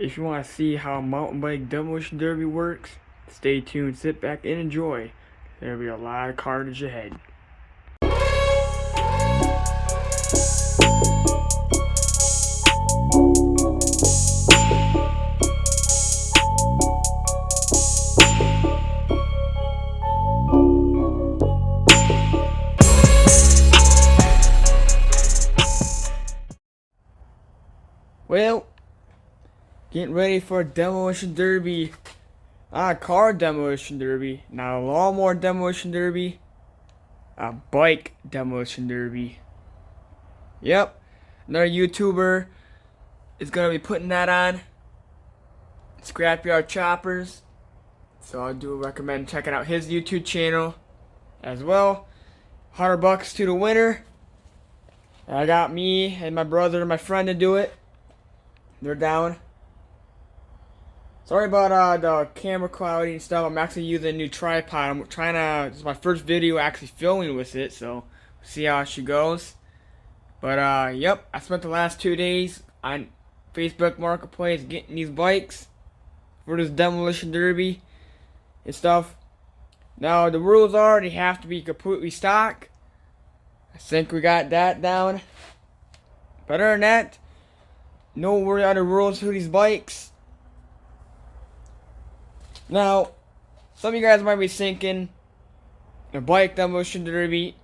If you want to see how a mountain bike demolition derby works, stay tuned, sit back and enjoy. There'll be a lot of carnage ahead. Well, getting ready for a demolition derby. Not a car demolition derby, not a lawnmower demolition derby, a bike demolition derby. Yep, another YouTuber is gonna be putting that on. Scrapyard Choppers. So I do recommend checking out his YouTube channel as well. $100 to the winner. And I got me and my brother and my friend to do it. They're down. Sorry about the camera quality and stuff. I'm actually using a new tripod. I'm trying to. This is my first video actually filming with it, so see how she goes. But yep, I spent the last 2 days on Facebook Marketplace getting these bikes for this demolition derby and stuff. Now the rules are they have to be completely stock. I think we got that down. But other than that, no other rules for these bikes. Now, some of you guys might be thinking, a bike demolition derby,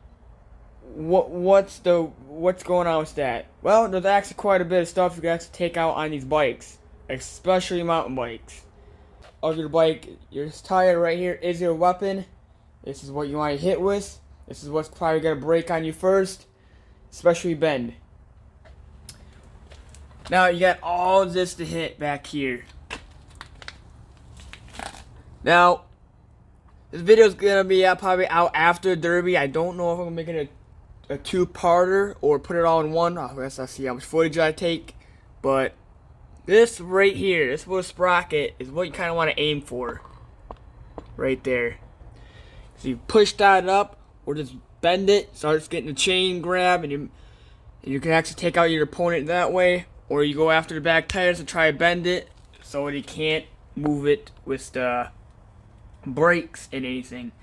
what's going on with that? Well, there's actually quite a bit of stuff you can actually take out on these bikes, especially mountain bikes. Of your bike, your tire right here is your weapon. This is what you want to hit with. This is what's probably gonna break on you first, especially bend. Now you got all this to hit back here. Now, this video is gonna be probably out after the derby. I don't know if I'm gonna make it a two-parter or put it all in one. I guess I'll see how much footage I take. But this right here, this little sprocket, is what you kind of want to aim for. Right there. So you push that up, or just bend it, starts getting the chain grab, and you can actually take out your opponent that way. Or you go after the back tires and try to bend it so that he can't move it with the brakes and anything.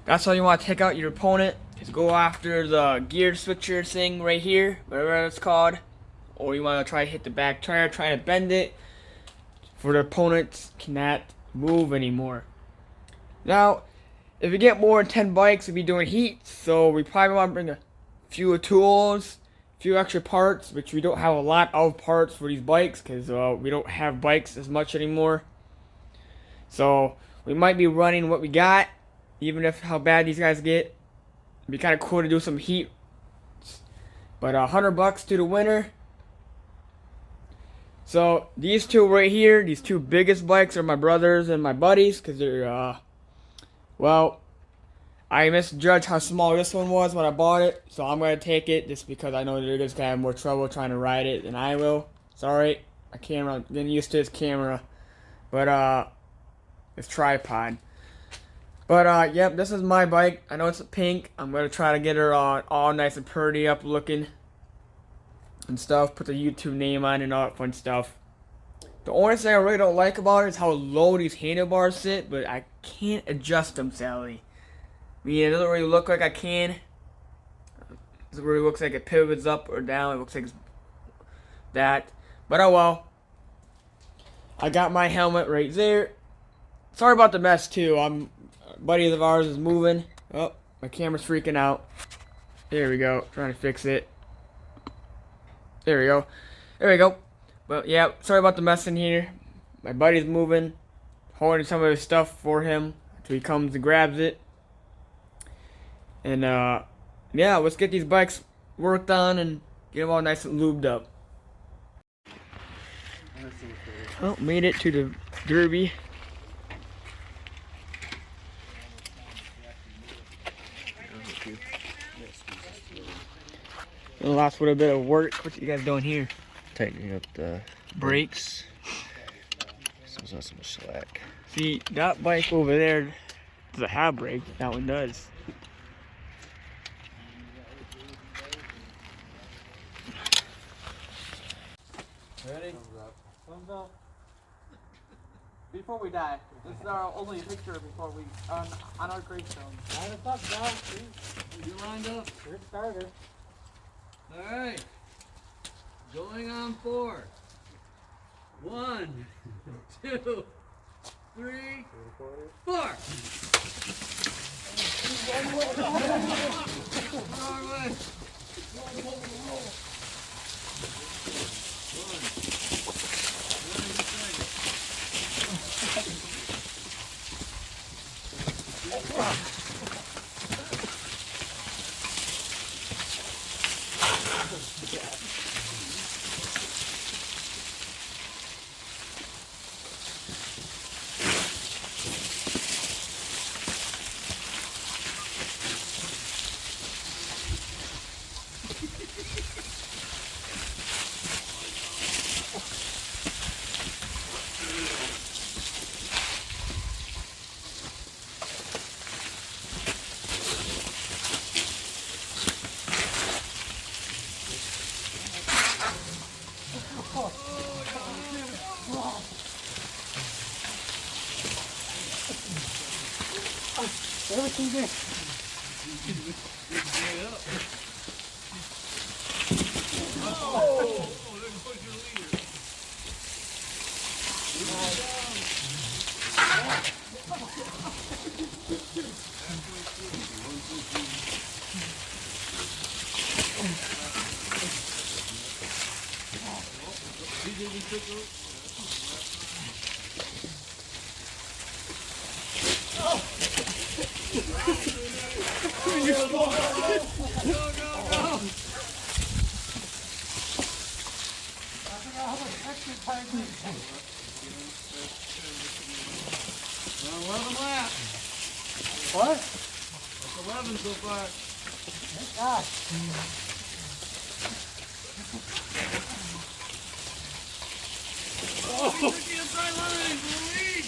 That's how you want to take out your opponent, is go after the gear switcher thing right here, whatever it's called. Or you want to try to hit the back tire, try to bend it for the opponents cannot move anymore. Now, if you get more than 10 bikes, we'll be doing heats, so we probably want to bring a few tools, a few extra parts, which we don't have a lot of parts for these bikes because we don't have bikes as much anymore. So we might be running what we got, even if how bad these guys get. It'd be kind of cool to do some heat. But $100 to the winner. So these two right here, these two biggest bikes are my brothers and my buddies, because they're well, I misjudged how small this one was when I bought it, so I'm gonna take it just because I know they're just gonna have more trouble trying to ride it than I will. Sorry, my camera, I'm getting used to this camera, but this tripod. But yep, this is my bike. I know it's pink. I'm gonna try to get her all nice and pretty up looking and stuff. Put the YouTube name on and all that fun stuff. The only thing I really don't like about it is how low these handlebars sit, but I can't adjust them, Sally. I mean, it doesn't really look like I can. It really looks like it pivots up or down. It looks like it's that. But oh well. I got my helmet right there. Sorry about the mess too. A buddy of ours is moving. Oh, my camera's freaking out. There we go. Trying to fix it. There we go. There we go. But yeah, sorry about the mess in here. My buddy's moving, holding some of his stuff for him until he comes and grabs it. And yeah, let's get these bikes worked on and get them all nice and lubed up. Well, made it to the derby. The last little bit of work. What you guys doing here? Tightening up the Brakes. So it's not so much slack. See, that bike over there doesn't have brakes. That one does. Ready? Thumbs up. before we die. This is our only picture before we on our gravestone. Line us up, John. You lined up. Here's starter. All right. Going on 4. 1, 2, 3, 4. Wrong way. Everything there. Well, 11 laps. What? That's 11 so far. Thank God. Oh, he took the inside line for the lead.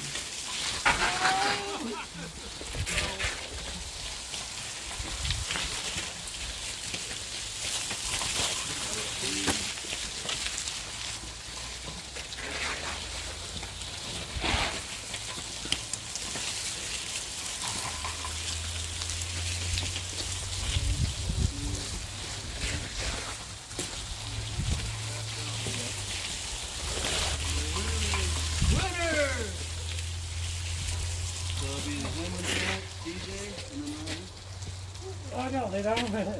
Oh no, they don't. That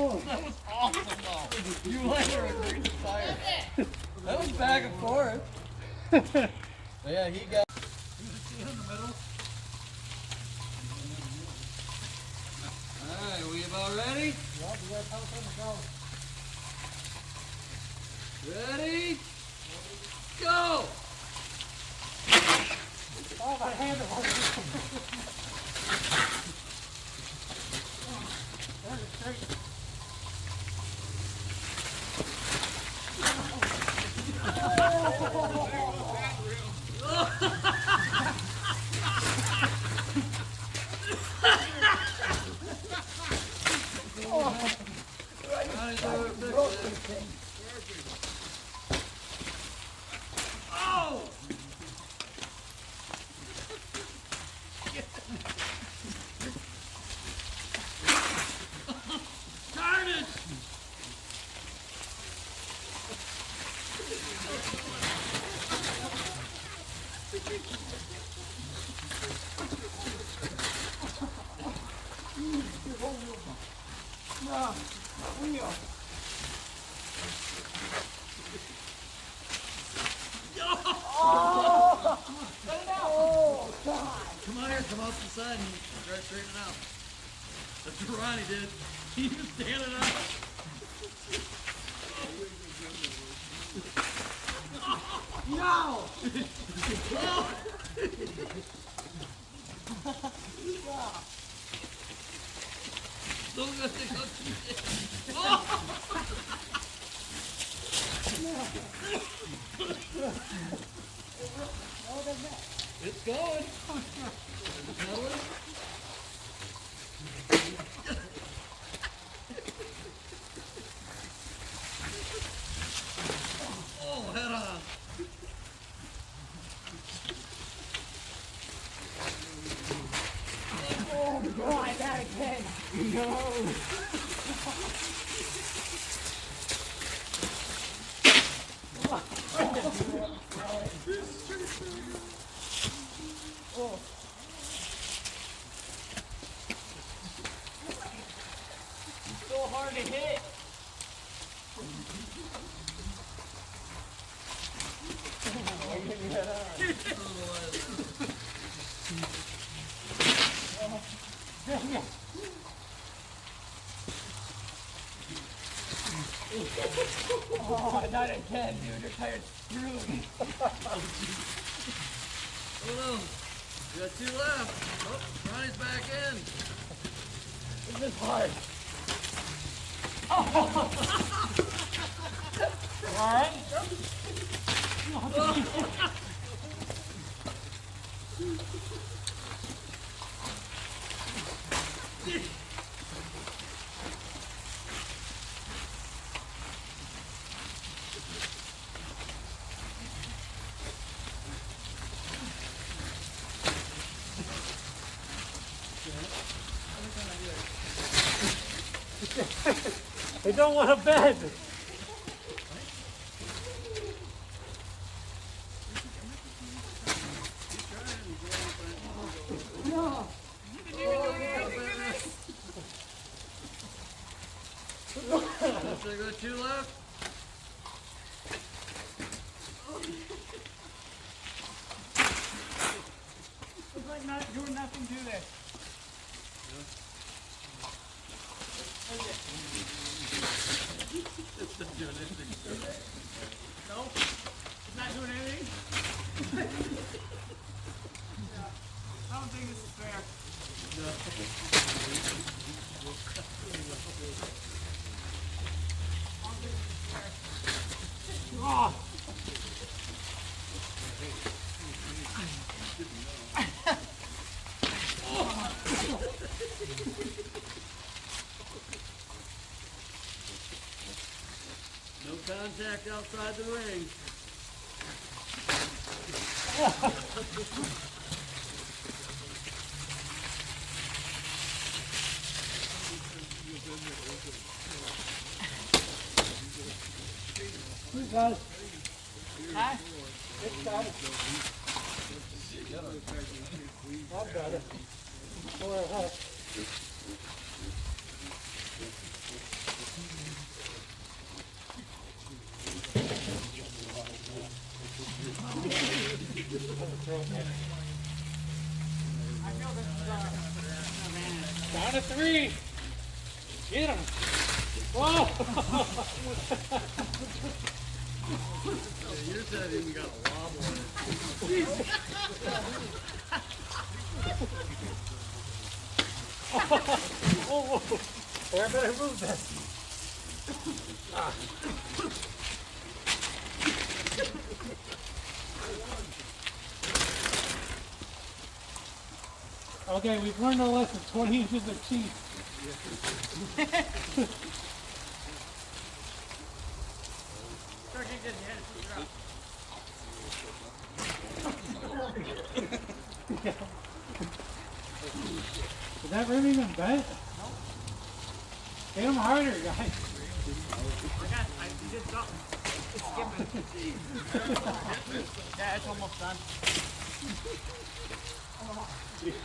was awesome though. You like her a great fire. That was back and forth. But yeah, he got. In the middle. Alright, we about ready? Well, you gotta tell us when to go. Ready? Go! Oh, my hand was. There's a straight. Oh! Darn it! Come on here, come off the side and try to straighten it out. That's what Ronnie did. He was standing up. No! Don't let it go too big. Oh! It's going. So hard to hit. Oh, not again, dude. Your tire's screwed. Oh no. We got 2 left. Oh, Ronnie's back in. This is hard. All right. They don't want to bed. So we got 2 left. It's like not doing nothing to this. No, it's not doing anything. I don't think this is fair. Oh. No contact outside the ring. You got it. Huh? It's got it. I've got it. Or a hut. Down to 3. Get him. Whoa. Yours hasn't even got a wobble on it. Oh, whoa. There, I better move this. Okay, we've learned our lesson. 20 inches of cheese. Is that rim even bent? No. Hit him harder, guys. You did something. It's skipping. Yeah, it's almost done. This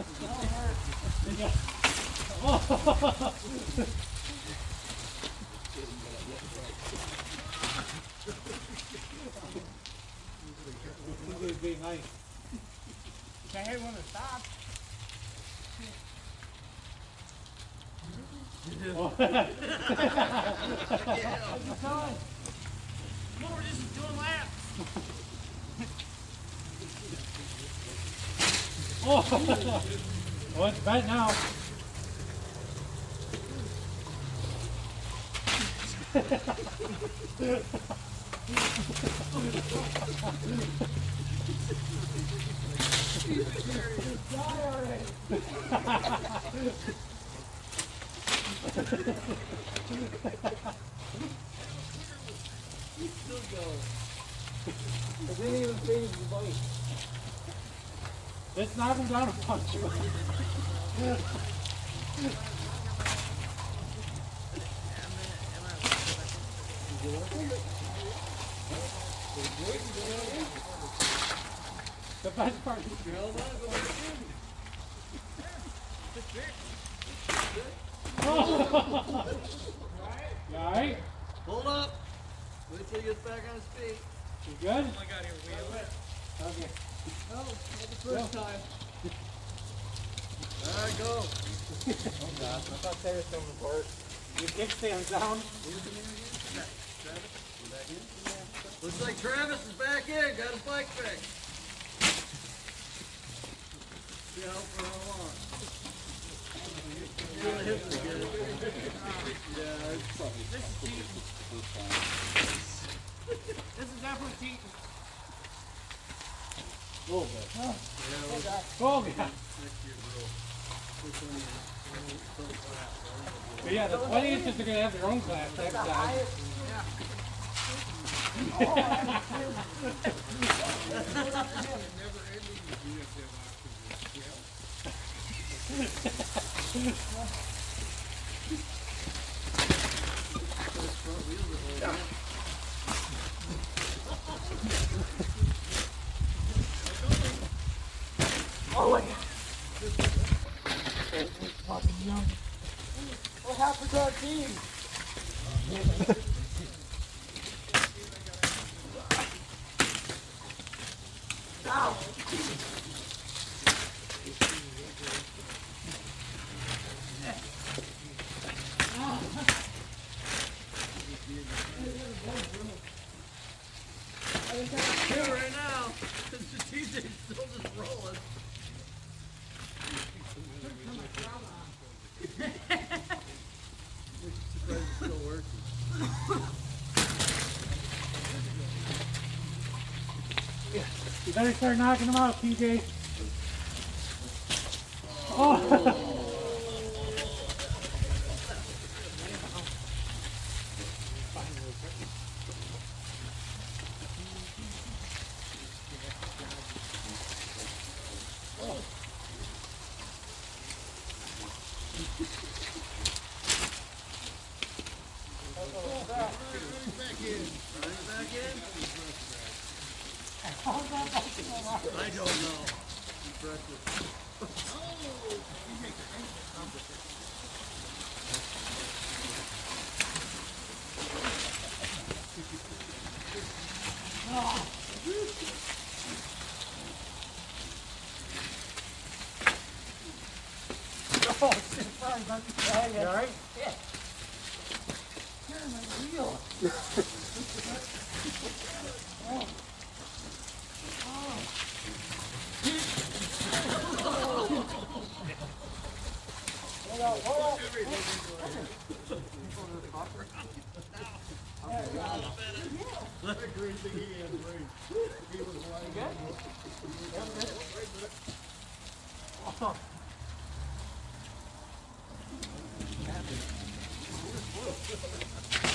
would be nice. Can't hit when it stops. No, we're just doing laps. Oh, it's bent now. It didn't even phase the bike. Let's knock him down a punch. The best part is you alright? Hold up. Wait till he gets back on his feet. You good? I got here wheel it. Okay. Oh, not the first time. All right, go. Your kickstand's down. Looks like Travis is back in. Got his bike fixed. See how for how long? Yeah, the hips are good. Yeah, it's probably. This is cheating. This is definitely cheating. Oh, God. But yeah, the 20 inches are going to have their own class next time. What happened to our team? Two right now. TJ's still just rolling. Surprised it's still working. You better start knocking them out, TJ. Oh! I don't know. Impressive. You alright?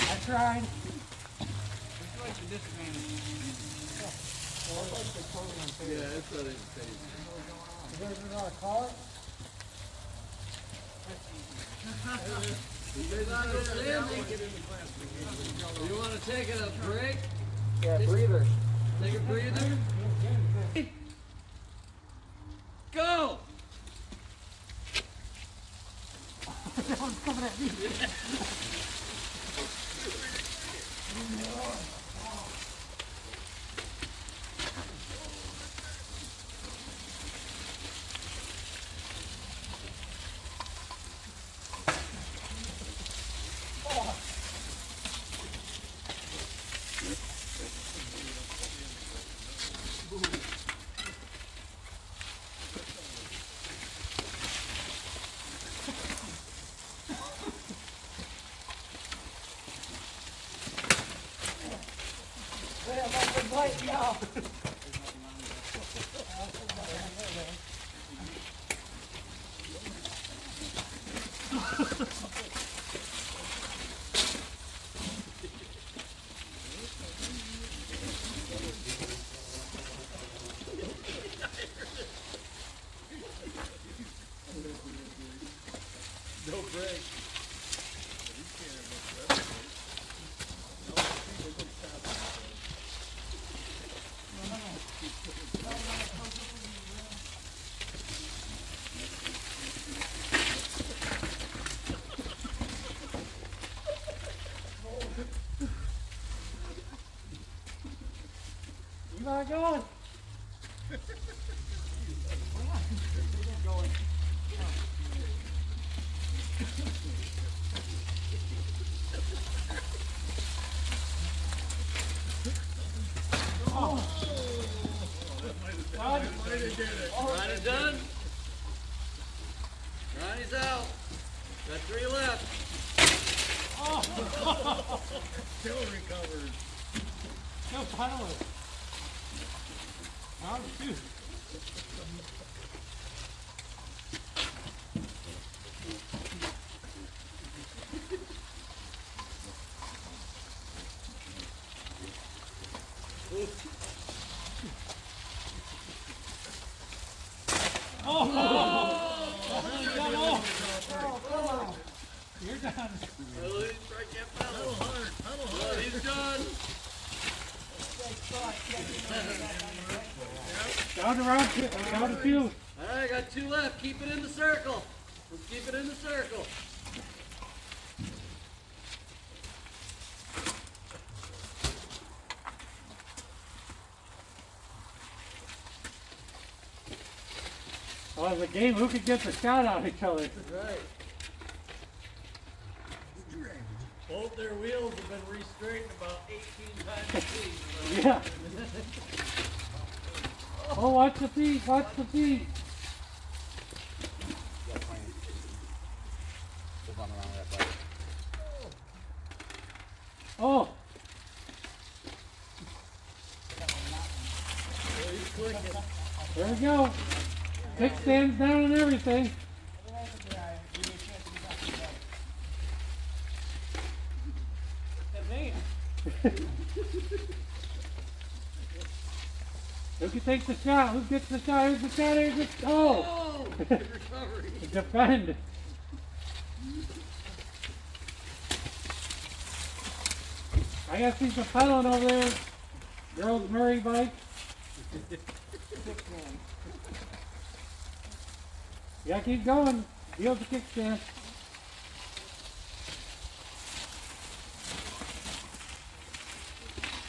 I tried. It's a disadvantage. Yeah, it's not even crazy. You guys know how to call it? You guys not understanding? You want to take a break? Yeah, breather. Take a breather? Go! That one's coming at me. No break. He's not going. Ronnie's done. Ronnie's out. Got 3 left. Still recovered. No pilot. Oh, shoot. You're done. Well, he's right, can't pedal. Well, he's done. Down the field. All right, got 2 left. Keep it in the circle. Let's keep it in the circle. Oh, it's a game. Who could get the shot on each other? Right. Both their wheels have been re-straightened about 18 times a piece. Yeah. Oh, watch the feet. Watch the feet. Oh. There we go. Kickstands down and everything. Who can take the shot? Who gets the shot? Who's the shot? Who's the... Oh! Good recovery. Defend. I gotta see some pedaling over there. Girls Murray bike. You gotta keep going. Deal the kickstand.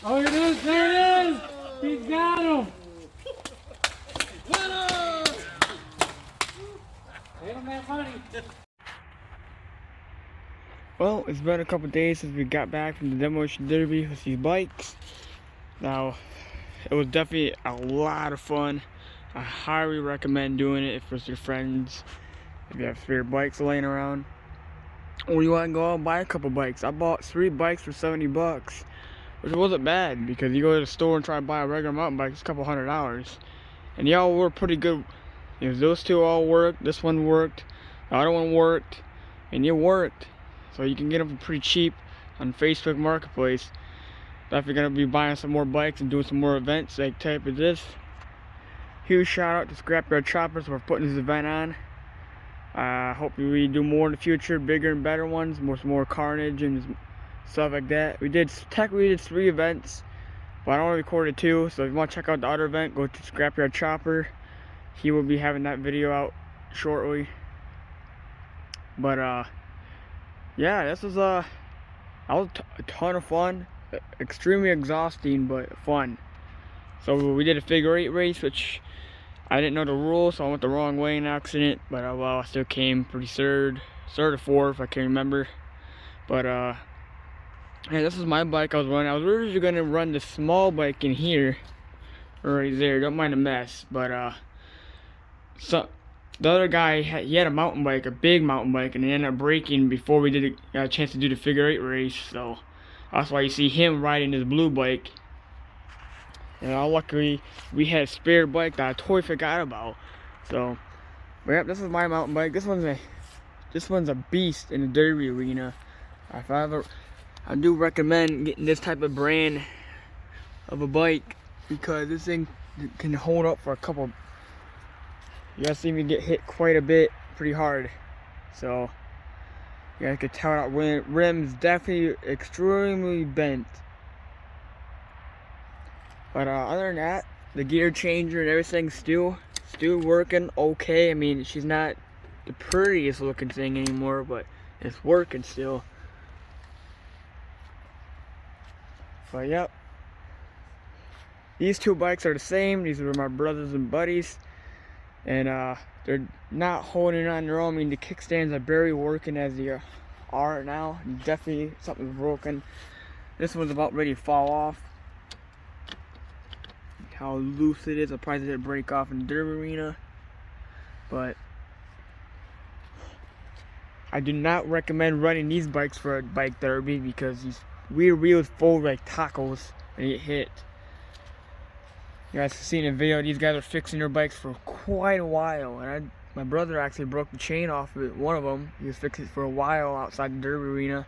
Oh, here it is. There it is. He's got him. Winner! Pay him that money. Well, it's been a couple days since we got back from the demolition derby with these bikes. Now, it was definitely a lot of fun. I highly recommend doing it if it's your friends, if you have spare bikes laying around, or you want to go out and buy a couple bikes. I bought 3 bikes for 70 bucks, which wasn't bad because you go to the store and try to buy a regular mountain bike, it's a couple $100. And they all were pretty good. You know, those 2 all worked, this one worked, the other one worked, and it worked. So you can get them for pretty cheap on Facebook Marketplace. Definitely gonna be buying some more bikes and doing some more events like type of this. Huge shout out to Scrapyard Choppers for putting this event on. Hope we do more in the future, bigger and better ones, more carnage and stuff like that. Technically we did 3 events, but I only recorded 2. So if you want to check out the other event, go to Scrapyard Chopper. He will be having that video out shortly. But yeah, this was a ton of fun. Extremely exhausting, but fun. So we did a figure 8 race, which I didn't know the rules, so I went the wrong way in accident. But well, I still came pretty third or fourth, I can't remember. But yeah, this is my bike I was running. I was originally gonna run the small bike in here, right there. Don't mind the mess, but so the other guy he had a mountain bike, a big mountain bike, and he ended up breaking before we did a chance to do the figure 8 race. So that's why you see him riding his blue bike. And luckily we had a spare bike that I totally forgot about. So, but yep, this is my mountain bike. This one's a beast in the derby arena. I do recommend getting this type of brand of a bike because this thing can hold up for a couple. You guys see me get hit quite a bit, pretty hard. So you guys could tell that rim's definitely extremely bent. But other than that, the gear changer and everything's still working okay. I mean, she's not the prettiest looking thing anymore, but it's working still. But yep. these two bikes are the same. These are my brothers and buddies, and they're not holding on their own. I mean, the kickstands are barely working as they are now. Definitely something's broken. This one's about ready to fall off. How loose it is. I probably did break off in the derby arena, but I do not recommend running these bikes for a bike derby because these rear wheels fold like tacos when you get hit. You guys have seen a video. These guys are fixing their bikes for quite a while, and my brother actually broke the chain off of one of them. He was fixing it for a while outside the derby arena.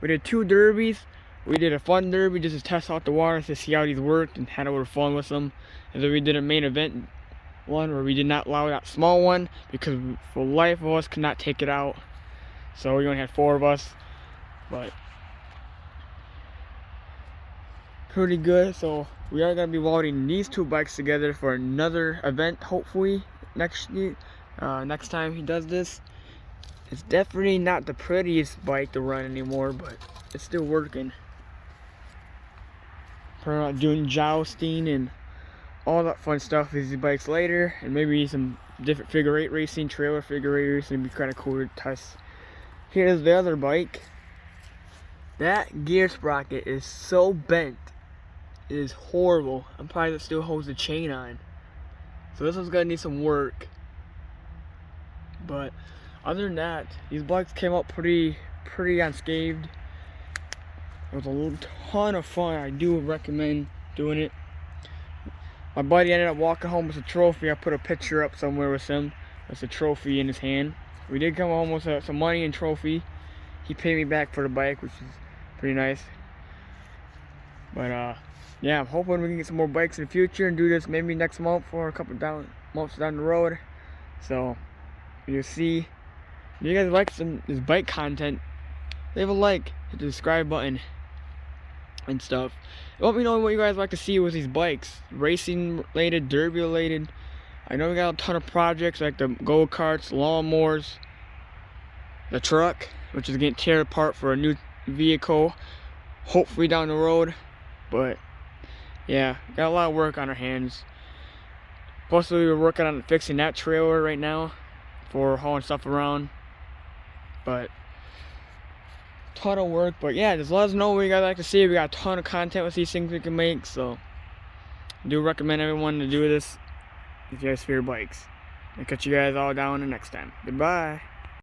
We did 2 derbies. We did a fun derby just to test out the water to see how these worked and had a little fun with them. And then we did a main event one where we did not allow that small one because for life of us could not take it out. So we only had 4 of us, but pretty good. So we are gonna be welding these 2 bikes together for another event, hopefully next year. Next time he does this. It's definitely not the prettiest bike to run anymore, but it's still working. Probably not doing jousting and all that fun stuff with these bikes later, and maybe some different figure 8 racing, trailer figure 8 racing would be kind of cool to test. Here's the other bike. That gear sprocket is so bent. It is horrible. I'm probably still holds the chain on. So this one's gonna need some work. But other than that, these bikes came out pretty unscathed. It was a ton of fun. I do recommend doing it. My buddy ended up walking home with a trophy. I put a picture up somewhere with him. That's a trophy in his hand. We did come home with some money and trophy. He paid me back for the bike, which is pretty nice. But yeah, I'm hoping we can get some more bikes in the future and do this maybe next month or a couple months down the road. So you'll see. If you guys like this bike content, leave a like, hit the subscribe button and stuff. Let me know what you guys like to see with these bikes, racing related, derby related. I know we got a ton of projects like the go-karts, lawnmowers, the truck, which is getting teared apart for a new vehicle, hopefully down the road. But yeah, got a lot of work on our hands. Plus we were working on fixing that trailer right now for hauling stuff around. But ton of work. But yeah, just let us know what you guys like to see. We got a ton of content with these things we can make, so I do recommend everyone to do this if you guys fear bikes. I'll catch you guys all down the next time. Goodbye.